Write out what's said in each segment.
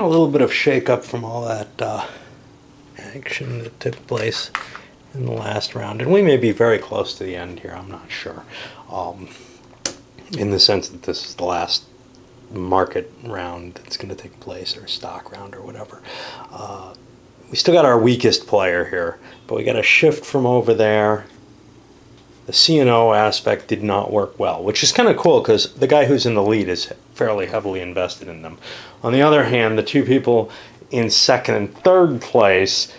a little bit of shake-up from all that action that took place in the last round. And we may be very close to the end here, I'm not sure. In the sense that this is the last market round that's going to take place, or stock round or whatever. We still got our weakest player here, but we got a shift from over there. The C&O aspect did not work well, which is kind of cool because the guy who's in the lead is fairly heavily invested in them. On the other hand, the two people in second and third place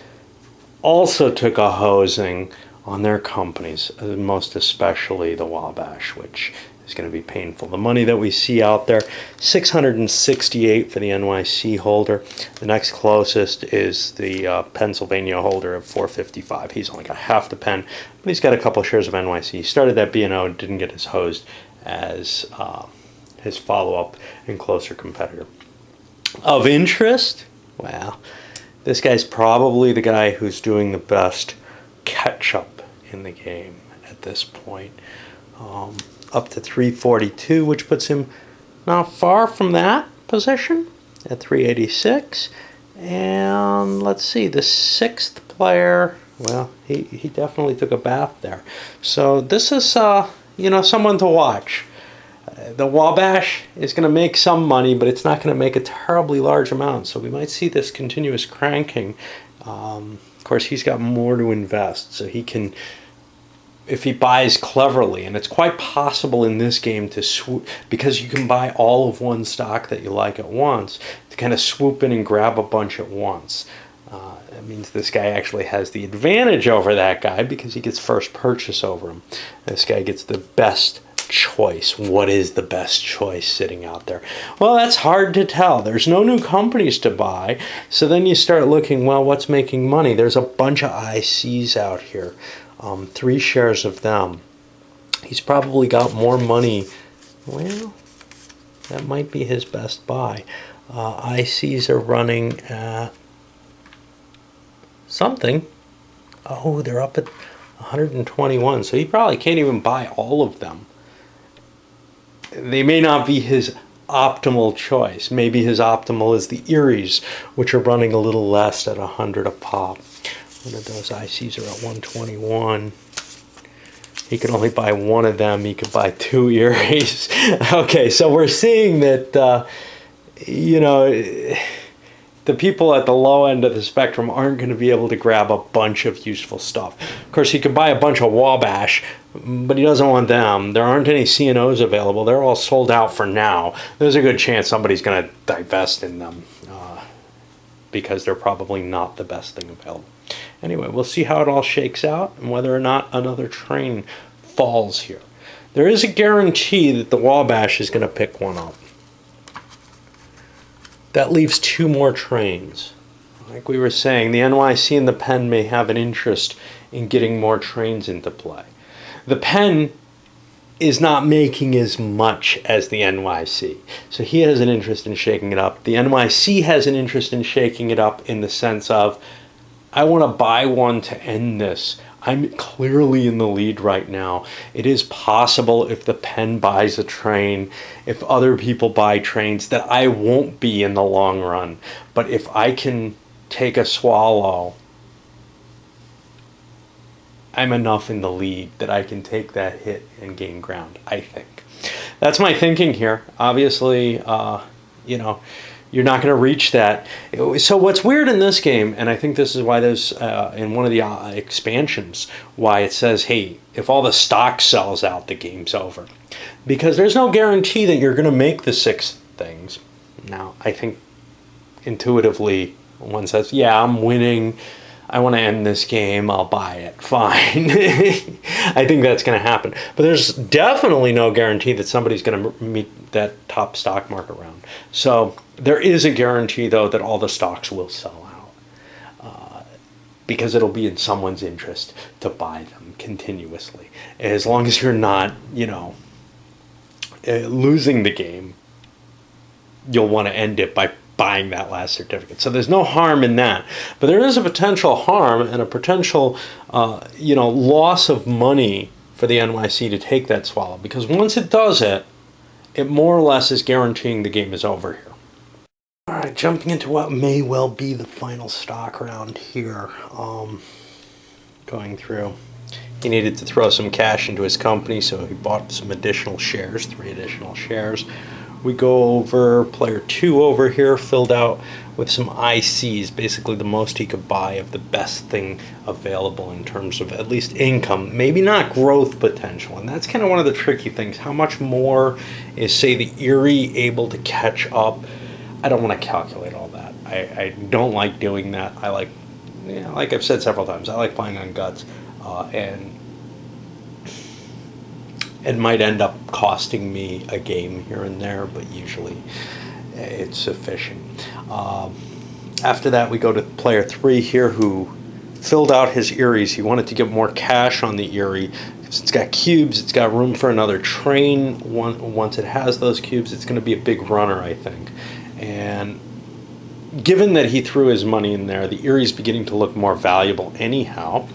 also took a hosing on their companies, most especially the Wabash, which is going to be painful. The money that we see out there, 668 for the NYC holder. The next closest is the Pennsylvania holder of 455. He's only got half the pen, but he's got a couple of shares of NYC. He started that B&O, didn't get as hosed as his follow-up and closer competitor. Of interest, well, this guy's probably the guy who's doing the best catch-up in the game at this point. Up to 342, which puts him not far from that position at 386. And let's see, the sixth player, well, he definitely took a bath there. So this is, someone to watch. The Wabash is going to make some money, but it's not going to make a terribly large amount. So we might see this continuous cranking. Of course, he's got more to invest, so he can, if he buys cleverly, and it's quite possible in this game to swoop, because you can buy all of one stock that you like at once, to kind of swoop in and grab a bunch at once. That means this guy actually has the advantage over that guy because he gets first purchase over him. This guy gets the best choice. What is the best choice sitting out there? Well, that's hard to tell. There's no new companies to buy. So then you start looking, well, what's making money? There's a bunch of ICs out here. 3 shares of them. He's probably got more money. Well, that might be his best buy. ICs are running at something. Oh, they're up at 121. So he probably can't even buy all of them. They may not be his optimal choice. Maybe his optimal is the Eries, which are running a little less at 100 a pop. One of those ICs are at 121. He could only buy one of them. He could buy 2 Eries. Okay, so we're seeing that, the people at the low end of the spectrum aren't going to be able to grab a bunch of useful stuff. Of course, he could buy a bunch of Wabash, but he doesn't want them. There aren't any C&Os available. They're all sold out for now. There's a good chance somebody's going to divest in them because they're probably not the best thing available. Anyway, we'll see how it all shakes out and whether or not another train falls here. There is a guarantee that the Wabash is going to pick one up. That leaves 2 more trains. Like we were saying, the NYC and the Penn may have an interest in getting more trains into play. The Penn is not making as much as the NYC, so he has an interest in shaking it up. The NYC has an interest in shaking it up in the sense of, I want to buy one to end this. I'm clearly in the lead right now. It is possible if the Penn buys a train, if other people buy trains, that I won't be in the long run. But if I can take a swallow, I'm enough in the lead that I can take that hit and gain ground, I think. That's my thinking here. Obviously, you're not going to reach that. So what's weird in this game, and I think this is why there's, in one of the expansions, why it says, hey, if all the stock sells out, the game's over. Because there's no guarantee that you're going to make the 6 things. Now, I think intuitively, one says, yeah, I'm winning. I want to end this game. I'll buy it. Fine. I think that's going to happen. But there's definitely no guarantee that somebody's going to meet that top stock market round. So there is a guarantee, though, that all the stocks will sell out because it'll be in someone's interest to buy them continuously. As long as you're not, losing the game, you'll want to end it by buying that last certificate. So there's no harm in that. But there is a potential harm and a potential, loss of money for the NYC to take that swallow. Because once it does it, it more or less is guaranteeing the game is over here. All right, jumping into what may well be the final stock round here. Going through. He needed to throw some cash into his company, so he bought some additional shares, 3 additional shares. We go over player 2 over here, filled out with some ICs, basically the most he could buy of the best thing available in terms of at least income, maybe not growth potential. And that's kind of one of the tricky things. How much more is, say, the Erie able to catch up? I don't want to calculate all that. I don't like doing that. I like, like I've said several times, I like playing on guts. And it might end up costing me a game here and there, but usually it's sufficient. After that, we go to player 3 here, who filled out his Eries. He wanted to get more cash on the Erie. It's got cubes. It's got room for another train. Once it has those cubes, it's going to be a big runner, I think. And given that he threw his money in there, the Erie's beginning to look more valuable anyhow.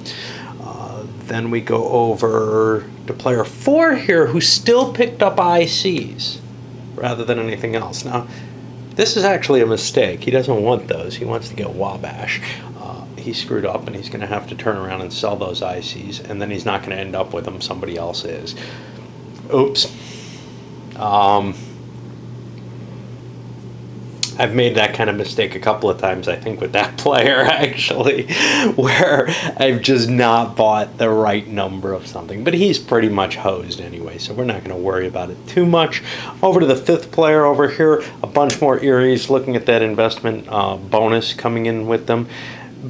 Then we go over to player 4 here, who still picked up ICs rather than anything else. Now, this is actually a mistake. He doesn't want those. He wants to get Wabash. He screwed up, and he's going to have to turn around and sell those ICs, and then he's not going to end up with them. Somebody else is. Oops. I've made that kind of mistake a couple of times, I think, with that player, actually, where I've just not bought the right number of something. But he's pretty much hosed anyway, so we're not going to worry about it too much. Over to the 5th player over here, a bunch more Eries, looking at that investment bonus coming in with them.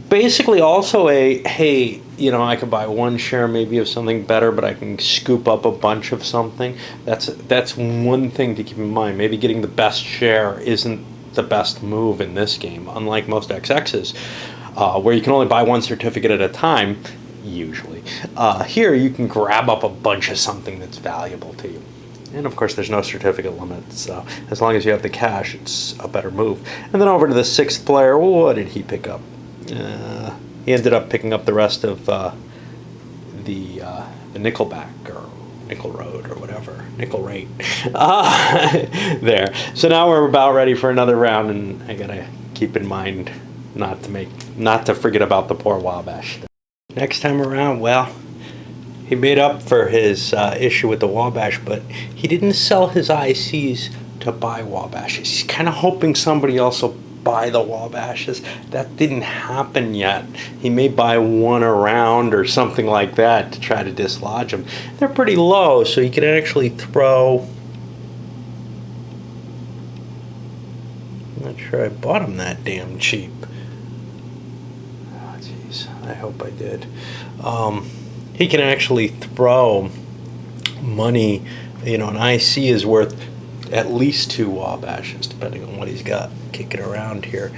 Basically also hey, I could buy 1 share maybe of something better, but I can scoop up a bunch of something. That's one thing to keep in mind. Maybe getting the best share isn't the best move in this game, unlike most XXs, where you can only buy 1 certificate at a time, usually. Here, you can grab up a bunch of something that's valuable to you. And of course, there's no certificate limit, so as long as you have the cash, it's a better move. And then over to the 6th player, what did he pick up? He ended up picking up the rest of the Nickelback, or Nickel Road, or whatever, Nickel Rate. There. So now we're about ready for another round, and I gotta keep in mind not to forget about the poor Wabash. Next time around, well, he made up for his issue with the Wabash, but he didn't sell his ICs to buy Wabashes. He's kind of hoping somebody else will buy the Wabashes. That didn't happen yet. He may buy 1 around or something like that to try to dislodge them. They're pretty low, so he can actually throw. I'm not sure I bought them that damn cheap. Oh, jeez. I hope I did. He can actually throw money. An IC is worth at least 2 Wabashes, depending on what he's got kicking around here.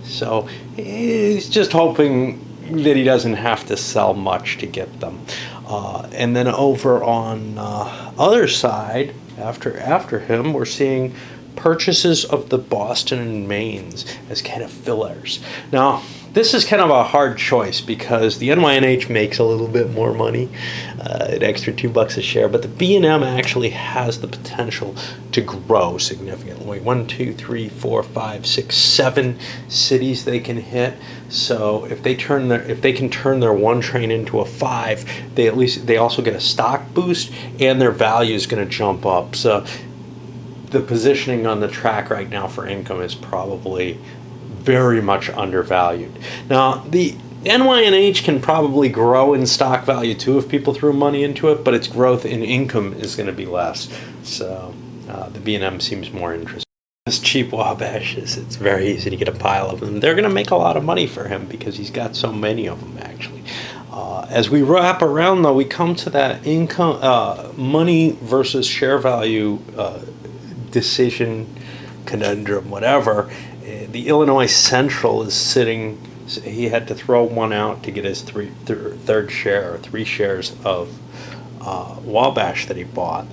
So he's just hoping that he doesn't have to sell much to get them. And then over on other side, after him, we're seeing purchases of the Boston and Maines as kind of fillers. Now, this is kind of a hard choice because the NYNH makes a little bit more money, an extra $2 a share, but the B&M actually has the potential to grow significantly. 1, 2, 3, 4, 5, 6, 7 cities they can hit. So if they can turn their 1 train into a 5, they also get a stock boost, and their value is going to jump up. So the positioning on the track right now for income is probably very much undervalued. Now, the NYNH can probably grow in stock value too if people threw money into it, but its growth in income is going to be less. So the B&M seems more interesting. Those cheap Wabashes, it's very easy to get a pile of them. They're going to make a lot of money for him because he's got so many of them, actually. As we wrap around, though, we come to that income, money versus share value decision, conundrum, whatever. The Illinois Central is sitting. He had to throw 1 out to get his third share, or 3 shares of Wabash that he bought,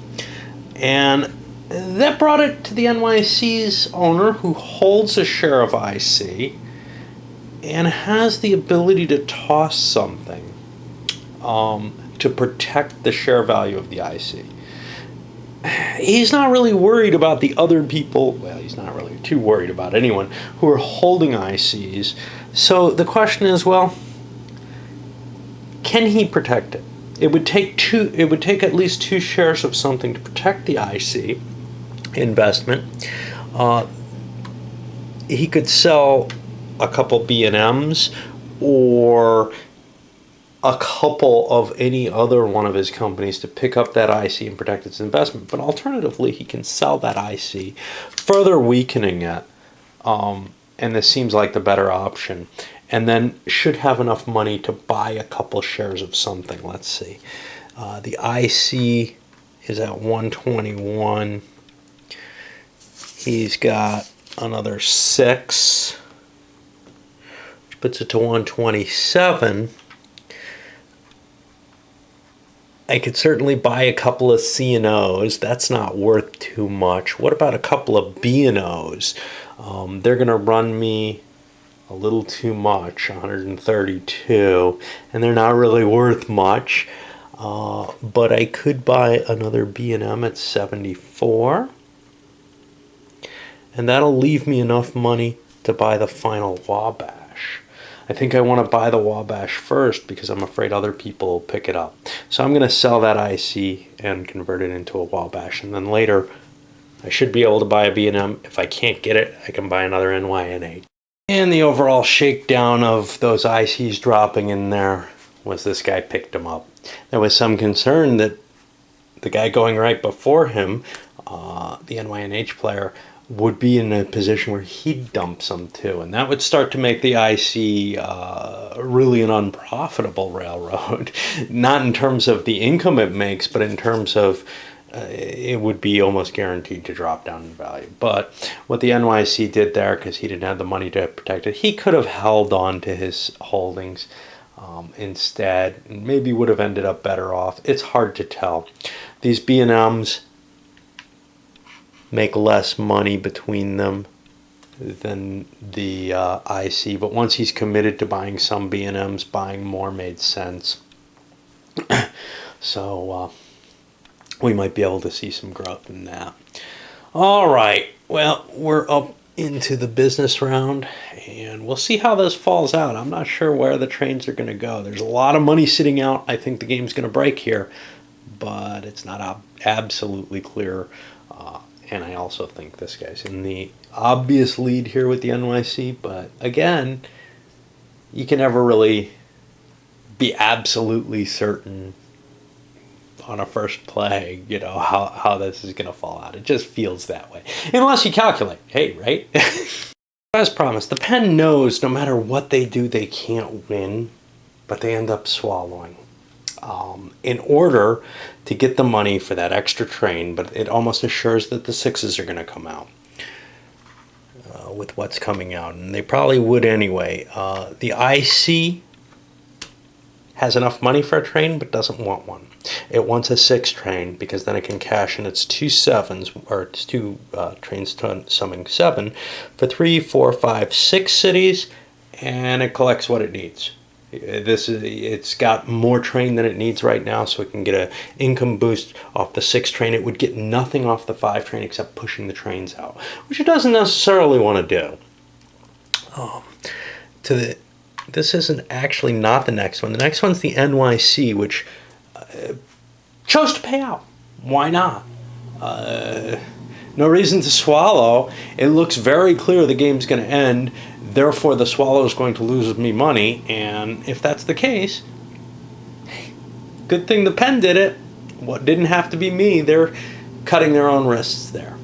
and that brought it to the NYC's owner, who holds a share of IC and has the ability to toss something to protect the share value of the IC. he's not really worried about the other people. Well, he's not really too worried about anyone who are holding ICs. So the question is, well, can he protect it? It would take at least 2 shares of something to protect the IC investment. He could sell a couple B&Ms or a couple of any other one of his companies to pick up that IC and protect its investment. But alternatively, he can sell that IC, further weakening it. And this seems like the better option. And then should have enough money to buy a couple shares of something. Let's see. The IC is at 121. He's got another 6, which puts it to 127. I could certainly buy a couple of C&Os. That's not worth too much. What about a couple of B&Os? They're going to run me a little too much, 132, and they're not really worth much. But I could buy another B&M at 74, and that'll leave me enough money to buy the final Wabash. I think I want to buy the Wabash first because I'm afraid other people will pick it up. So I'm going to sell that IC and convert it into a Wabash, and then later I should be able to buy a B&M. If I can't get it, I can buy another NYNH. And the overall shakedown of those ICs dropping in there was this guy picked them up. There was some concern that the guy going right before him, the NYNH player, would be in a position where he'd dump some too. And that would start to make the IC really an unprofitable railroad. Not in terms of the income it makes, but in terms of it would be almost guaranteed to drop down in value. But what the NYC did there, because he didn't have the money to protect it, he could have held on to his holdings instead, and maybe would have ended up better off. It's hard to tell. These B&Ms make less money between them than the IC, but once he's committed to buying some B&Ms, buying more made sense. So we might be able to see some growth in that. All right, well, we're up into the business round, and we'll see how this falls out. I'm not sure where the trains are going to go. There's a lot of money sitting out. I think the game's going to break here, but it's not absolutely clear. And I also think this guy's in the obvious lead here with the NYC, but again, you can never really be absolutely certain on a first play, how this is going to fall out. It just feels that way. Unless you calculate, hey, right? As promised, the pen knows no matter what they do, they can't win, but they end up swallowing. In order to get the money for that extra train, but it almost assures that the 6s are going to come out with what's coming out, and they probably would anyway. The IC has enough money for a train but doesn't want one. It wants a 6 train because then it can cash in its 2 7s, or its 2 trains summing 7 for 3, 4, 5, 6 cities, and it collects what it needs. It's got more train than it needs right now, so it can get an income boost off the 6 train. It would get nothing off the 5 train except pushing the trains out, which it doesn't necessarily want to do. This isn't actually not the next one. The next one's the NYC, which chose to pay out. Why not? No reason to swallow. It looks very clear the game's going to end. Therefore, the swallow is going to lose me money. And if that's the case, good thing the pen did it. What didn't have to be me. They're cutting their own wrists there.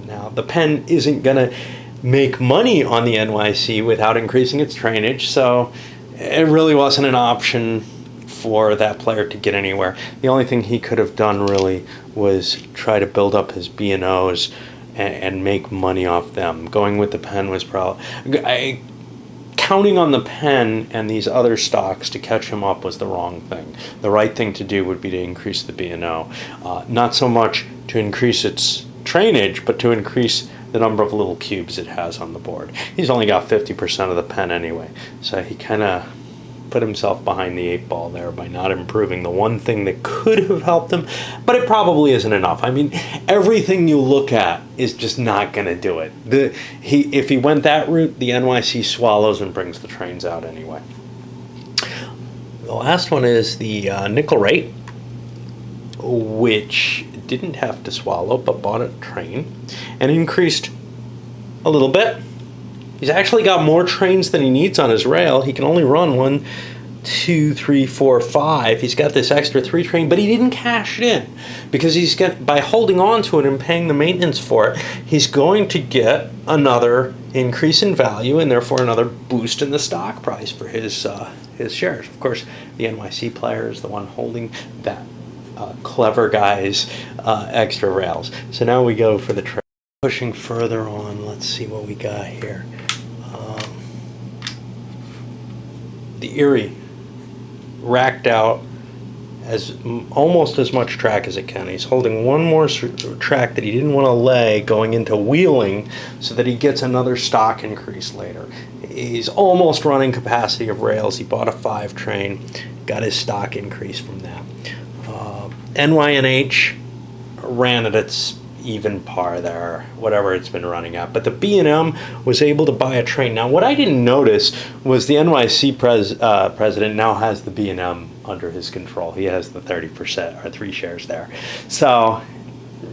Now, the pen isn't going to make money on the NYC without increasing its trainage, so it really wasn't an option for that player to get anywhere. The only thing he could have done really was try to build up his B&Os and make money off them. Going with the pen was probably... Counting on the pen and these other stocks to catch him up was the wrong thing. The right thing to do would be to increase the B&O. Not so much to increase its trainage, but to increase the number of little cubes it has on the board. He's only got 50% of the pen anyway, so he kind of put himself behind the 8 ball there by not improving the one thing that could have helped him, but it probably isn't enough. I mean, everything you look at is just not going to do it. If he went that route, the NYC swallows and brings the trains out anyway. The last one is the nickel rate, which didn't have to swallow but bought a train and increased a little bit. He's actually got more trains than he needs on his rail. He can only run 1, 2, 3, 4, 5. He's got this extra 3 train, but he didn't cash it in because by holding on to it and paying the maintenance for it, he's going to get another increase in value and therefore another boost in the stock price for his shares. Of course, the NYC player is the one holding that clever guy's extra rails. So now we go for the train. Pushing further on, let's see what we got here. The Erie racked out almost as much track as it can. He's holding one more track that he didn't want to lay going into Wheeling so that he gets another stock increase later. He's almost running capacity of rails. He bought a 5 train, got his stock increase from that. NYNH ran at its even par there, whatever it's been running at. But the B&M was able to buy a train. Now, what I didn't notice was the NYC president now has the B&M under his control. He has the 30% or 3 shares there. So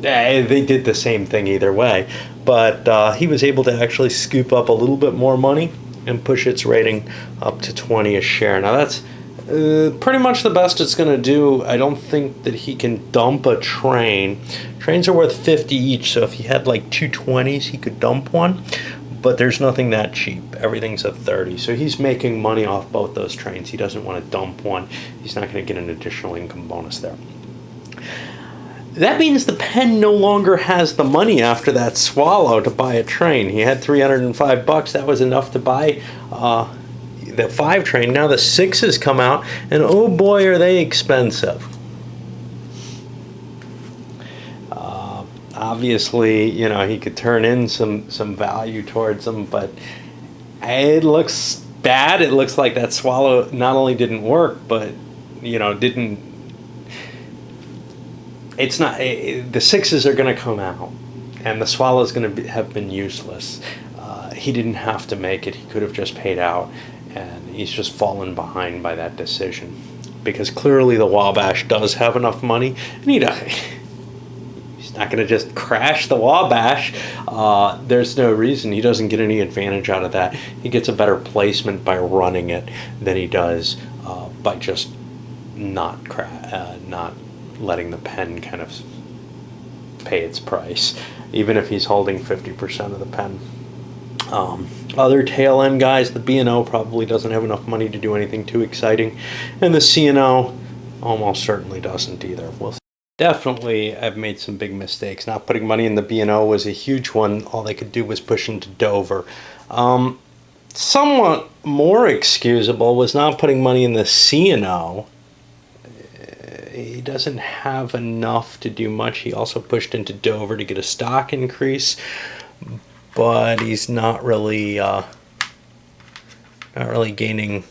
they did the same thing either way. But he was able to actually scoop up a little bit more money and push its rating up to 20 a share. Now, that's pretty much the best it's going to do. I don't think that he can dump a train. Trains are worth 50 each, so if he had like 2 20s, he could dump one. But there's nothing that cheap. Everything's at 30. So he's making money off both those trains. He doesn't want to dump one. He's not going to get an additional income bonus there. That means the Penn no longer has the money after that swallow to buy a train. He had $305. That was enough to buy the 5 train. Now the 6s come out, and oh boy, are they expensive. Obviously, he could turn in some value towards them, but it looks bad. It looks like that swallow not only didn't work, but didn't. It's not. The 6s are going to come out, and the swallow is going to have been useless. He didn't have to make it. He could have just paid out. And he's just fallen behind by that decision because clearly the Wabash does have enough money, and he's not going to just crash the Wabash. There's no reason. He doesn't get any advantage out of that. He gets a better placement by running it than he does by just not letting the Penn kind of pay its price, even if he's holding 50% of the Penn. Other tail end guys, the B&O probably doesn't have enough money to do anything too exciting, and the C&O almost certainly doesn't either. We'll see. Definitely, I've made some big mistakes. Not putting money in the B&O was a huge one. All they could do was push into Dover. Somewhat more excusable was not putting money in the C&O. He doesn't have enough to do much. He also pushed into Dover to get a stock increase, but he's not really gaining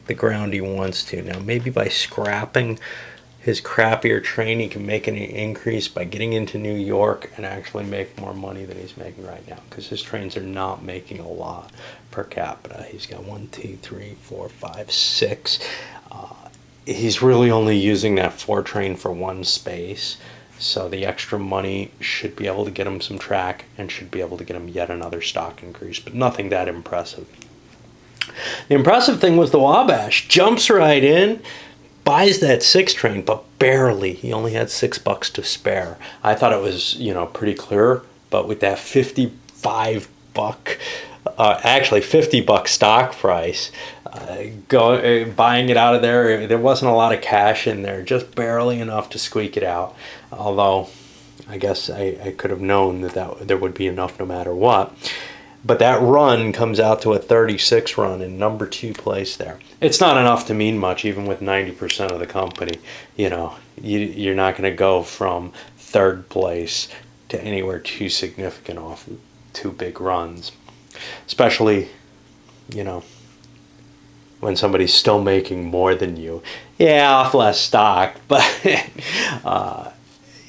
the ground he wants to. Now, maybe by scrapping his crappier train, he can make an increase by getting into New York and actually make more money than he's making right now, because his trains are not making a lot per capita. He's got 1, 2, 3, 4, 5, 6. He's really only using that 4 train for 1 space. So the extra money should be able to get him some track and should be able to get him yet another stock increase, but nothing that impressive. The impressive thing was the Wabash jumps right in, buys that 6 train, but barely. He only had $6 to spare. I thought it was, pretty clear, but with that $55, actually $50 stock price, buying it out of there wasn't a lot of cash in there, just barely enough to squeak it out. Although, I guess I could have known that there would be enough no matter what. But that run comes out to a 36 run in number 2 place there. It's not enough to mean much, even with 90% of the company. You're not going to go from 3rd place to anywhere too significant off 2 big runs. Especially, when somebody's still making more than you. Yeah, off less stock, but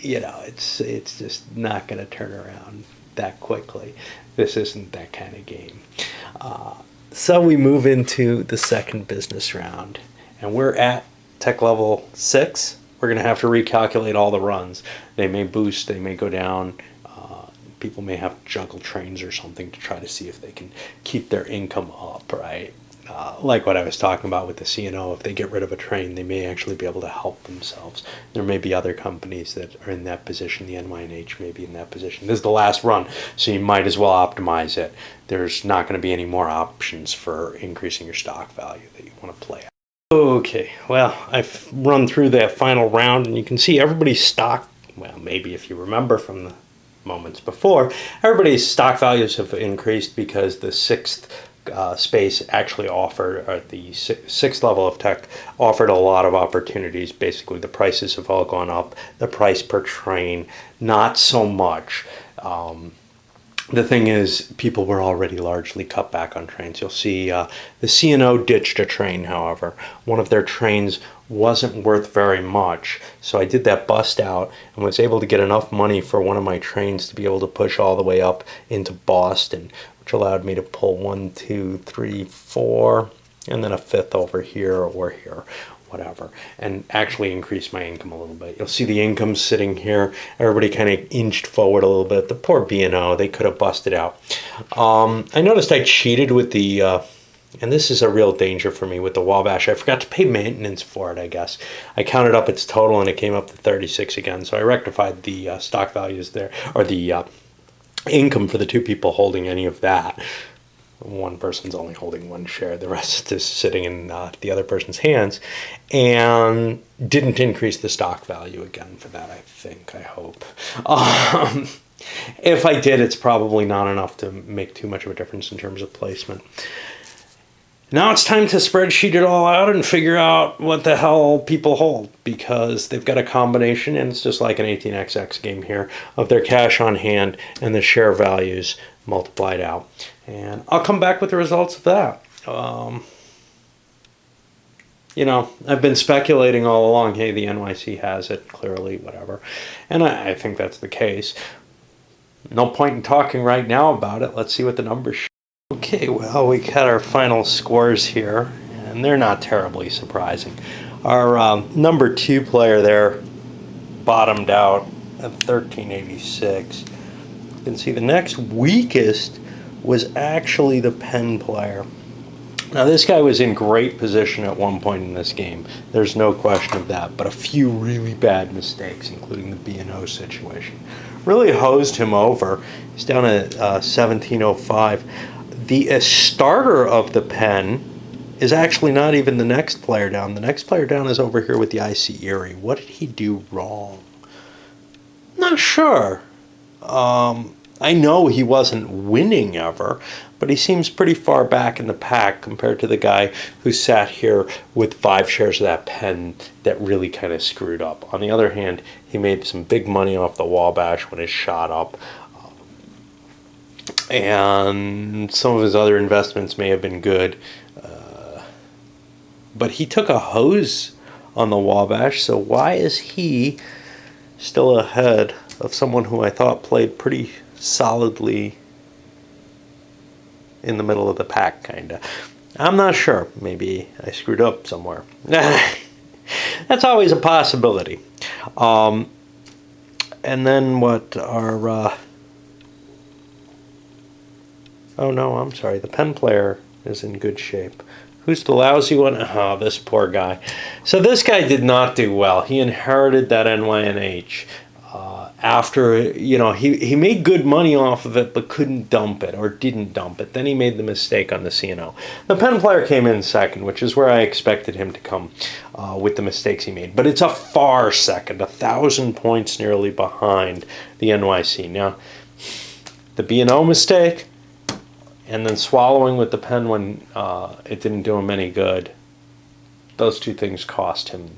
it's just not going to turn around that quickly. This isn't that kind of game. So we move into the second business round, and we're at tech level 6. We're going to have to recalculate all the runs. They may boost, they may go down. People may have to juggle trains or something to try to see if they can keep their income up, right? Like what I was talking about with the C&O, if they get rid of a train, they may actually be able to help themselves. There may be other companies that are in that position. The NYNH may be in that position. This is the last run, so you might as well optimize it. There's not going to be any more options for increasing your stock value that you want to play out. Okay, well, I've run through that final round, and you can see everybody's stock, well, maybe if you remember from the moments before, everybody's stock values have increased because the sixth space actually offered, or the sixth level of tech offered a lot of opportunities. Basically, the prices have all gone up. The price per train, not so much. The thing is, people were already largely cut back on trains. You'll see the C&O ditched a train, however. One of their trains wasn't worth very much. So I did that bust out and was able to get enough money for one of my trains to be able to push all the way up into Boston, which allowed me to pull 1, 2, 3, 4, and then a fifth over here or here, whatever, and actually increase my income a little bit. You'll see the income sitting here. Everybody kind of inched forward a little bit. The poor B&O, they could have busted out. I noticed I cheated with the, and this is a real danger for me with the Wabash. I forgot to pay maintenance for it, I guess. I counted up its total and it came up to 36 again. So I rectified the stock values there, or the income for the two people holding any of that. One person's only holding one share, the rest is sitting in the other person's hands, and didn't increase the stock value again for that, I hope. If I did, it's probably not enough to make too much of a difference in terms of placement. Now it's time to spreadsheet it all out and figure out what the hell people hold, because they've got a combination, and it's just like an 18xx game here, of their cash on hand and the share values multiplied out. And I'll come back with the results of that. I've been speculating all along, hey, the NYC has it, clearly, whatever. And I think that's the case. No point in talking right now about it. Let's see what the numbers show. Okay, well, we got our final scores here, and they're not terribly surprising. Our number 2 player there bottomed out at 1386. You can see the next weakest was actually the Penn player. Now, this guy was in great position at one point in this game. There's no question of that, but a few really bad mistakes, including the B&O situation, really hosed him over. He's down at 1705. The starter of the Penn is actually not even the next player down. The next player down is over here with the IC Erie. What did he do wrong? Not sure. I know he wasn't winning ever, but he seems pretty far back in the pack compared to the guy who sat here with 5 shares of that Penn that really kind of screwed up. On the other hand, he made some big money off the Wabash when it shot up. And some of his other investments may have been good. But he took a hose on the Wabash, so why is he still ahead of someone who I thought played pretty solidly in the middle of the pack, kind of? I'm not sure. Maybe I screwed up somewhere. That's always a possibility. And then what are... oh no, I'm sorry. The Penn player is in good shape. Who's the lousy one? Oh, this poor guy. So this guy did not do well. He inherited that NYNH after, he made good money off of it, but couldn't dump it, or didn't dump it. Then he made the mistake on the C&O. The Penn player came in second, which is where I expected him to come with the mistakes he made. But it's a far second, 1,000 points nearly behind the NYC. Now, the B&O mistake, and then swallowing with the Penn when it didn't do him any good, those two things cost him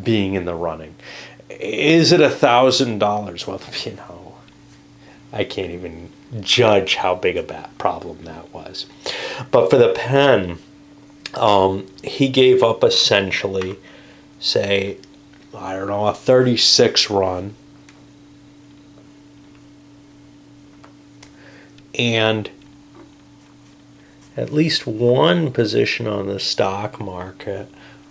being in the running. Is it $1,000? Well, I can't even judge how big a problem that was. But for the Penn, He gave up essentially, say, I don't know, a 36 run, and at least one position on the stock market,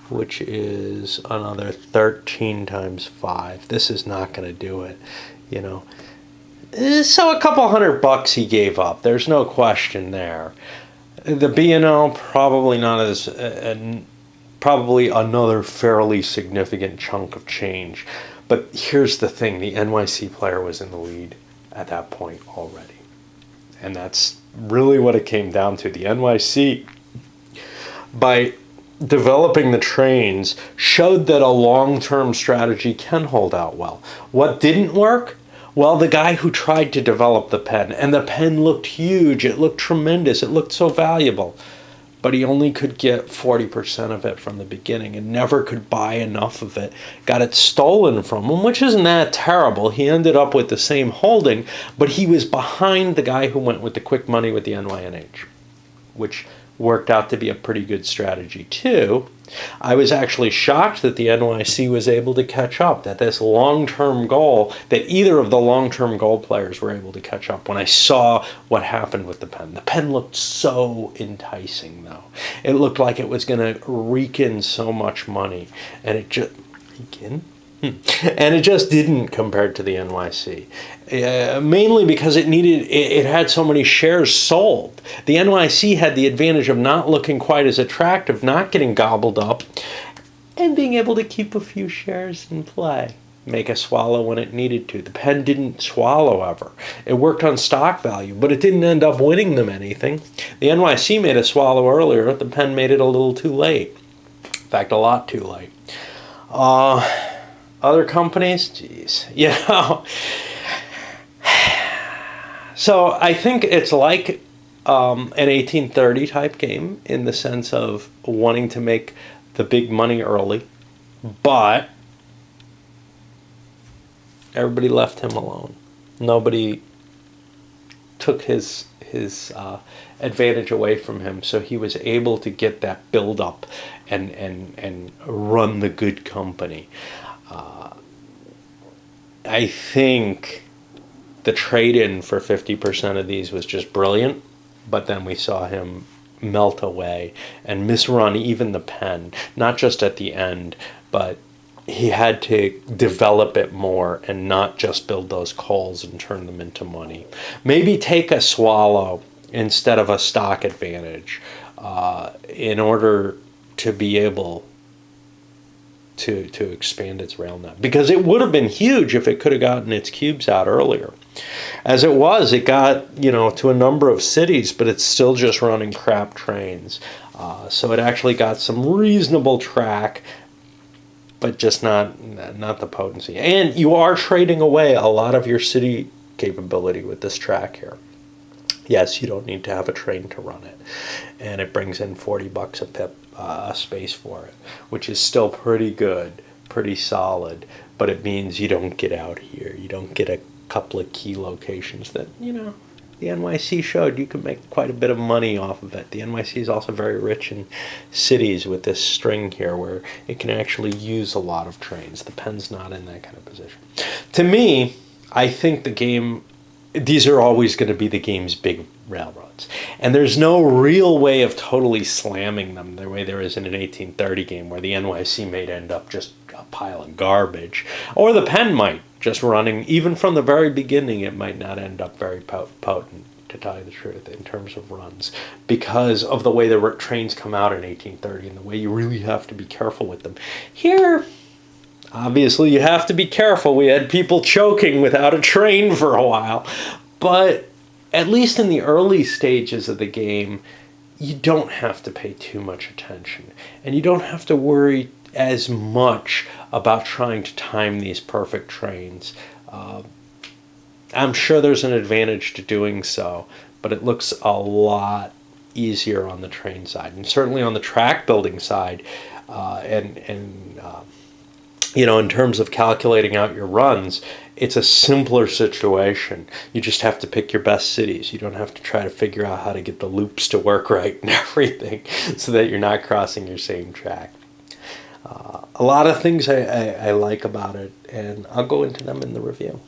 which is another 13 times 5. This is not going to do it, you know. So a couple $100 he gave up. There's no question there. The B&O probably not as, probably another fairly significant chunk of change. But here's the thing: the NYC player was in the lead at that point already, and that's really what it came down to. The NYC, by developing the trains, showed that a long-term strategy can hold out well. What didn't work? Well, the guy who tried to develop the pen, and the pen looked huge, it looked tremendous, it looked so valuable, but he only could get 40% of it from the beginning and never could buy enough of it. Got it stolen from him, which isn't that terrible. He ended up with the same holding, but he was behind the guy who went with the quick money with the NYNH, which worked out to be a pretty good strategy too. I was actually shocked that the NYC was able to catch up, that this long-term goal, that either of the long-term goal players were able to catch up when I saw what happened with the pen. The pen looked so enticing, though. It looked like it was going to rake in so much money, and it just... And it just didn't compared to the NYC, mainly because it had so many shares sold. The NYC had the advantage of not looking quite as attractive, not getting gobbled up, and being able to keep a few shares in play, make a swallow when it needed to. The pen didn't swallow ever. It worked on stock value, but it didn't end up winning them anything. The NYC made a swallow earlier. The pen made it a little too late. In fact, a lot too late. Other companies, geez, you know. So I think it's like an 1830 type game in the sense of wanting to make the big money early, but everybody left him alone. Nobody took his advantage away from him, so he was able to get that build up and run the good company. I think the trade-in for 50% of these was just brilliant, but then we saw him melt away and misrun even the pen, not just at the end, but he had to develop it more and not just build those calls and turn them into money. Maybe take a swallow instead of a stock advantage in order to be able to expand its rail net, because it would have been huge if it could have gotten its cubes out earlier. As it was, it got to a number of cities, but it's still just running crap trains. So it actually got some reasonable track, but just not the potency. And you are trading away a lot of your city capability with this track here. Yes, you don't need to have a train to run it, and it brings in $40 a pip space for it, which is still pretty good, pretty solid, but it means you don't get out here. You don't get a couple of key locations that, the NYC showed you can make quite a bit of money off of it. The NYC is also very rich in cities with this string here where it can actually use a lot of trains. The pen's not in that kind of position. To me, I think the game, these are always going to be the game's big railroads. And there's no real way of totally slamming them the way there is in an 1830 game where the NYC may end up just a pile of garbage. Or the pen might, just running, even from the very beginning, it might not end up very potent, to tell you the truth, in terms of runs, because of the way the trains come out in 1830 and the way you really have to be careful with them. Here, obviously, you have to be careful. We had people choking without a train for a while. But at least in the early stages of the game, you don't have to pay too much attention. And you don't have to worry as much about trying to time these perfect trains. I'm sure there's an advantage to doing so, but it looks a lot easier on the train side. And certainly on the track building side, in terms of calculating out your runs, it's a simpler situation. You just have to pick your best cities. You don't have to try to figure out how to get the loops to work right and everything so that you're not crossing your same track. A lot of things I like about it, and I'll go into them in the review.